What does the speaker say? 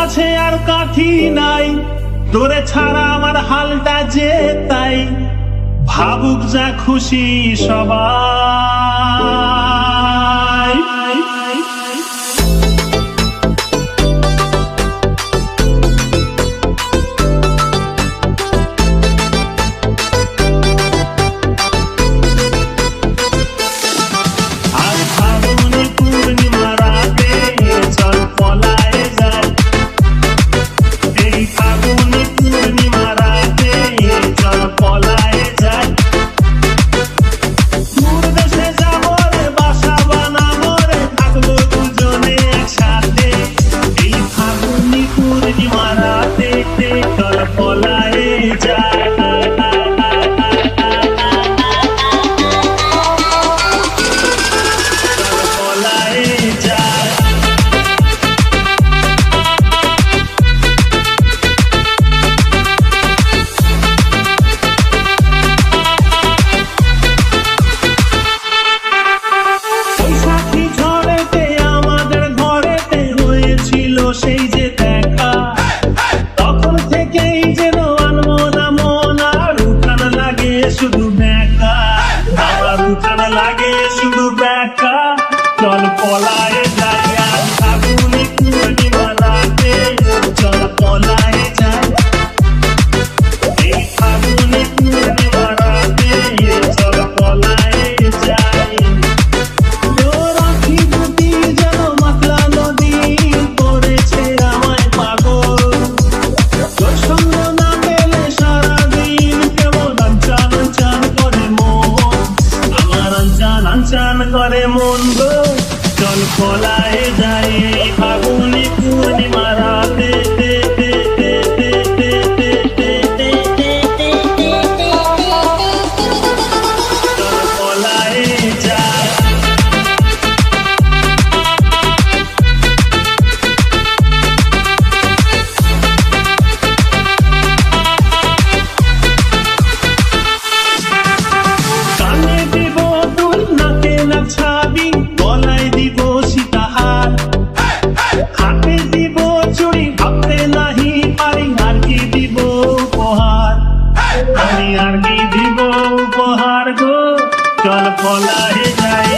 আছে আর কাঠি নাই, তোরে ছাড়া আমার হালটা যে তাই। ভাবুক যা খুশি সবাই। আজ ফাগুনে পূর্ণিমা রাতে চল পলায়ে যাই। এই ফাগুনে পূর্ণিমা রাতে চল পলায়ে যাই। দূর দেশে যাবো রে, বাসা বানাবো রে, থাকবো দুজনে একসাথে। এই ফাগুনে পূর্ণিমা রাতে চল পলায়ে যাই। সেই যে দেখা, তখন থেকেই যেন আনমনা মন, আর উঠান লাগে শুধু ব্যাকা, আমার উঠান লাগে শুধু ব্যাকা। চল পলায়ে যাই, আজ ফাগুনে পূর্ণিমা রাতে চল পলায়ে যাই। এই ফাগুনে পূর্ণিমা রাতে চল পলায়ে যাই। রাখি দুটি যেন মাতলা নদী করেছে আমায় পাগল। তোর সঙ্গ না পেলে সারাদিন কেমন আনচান আনচান করে মন, আমার আনচান আনচান করে মন গো। চল পলায়ে যাই, এই ফাগুনে পূর্ণিমা রাতে চল পলায়ে যাই। কানে দিব দুল, নাকে না ছাবি, গলায় দিব সীতাহার, হাতে দিব চুড়ি, ভাবতে নাহি পারি আর কি দিব উপহার। আমি আর কি দিব উপহার গো। চল পলায়ে যাই।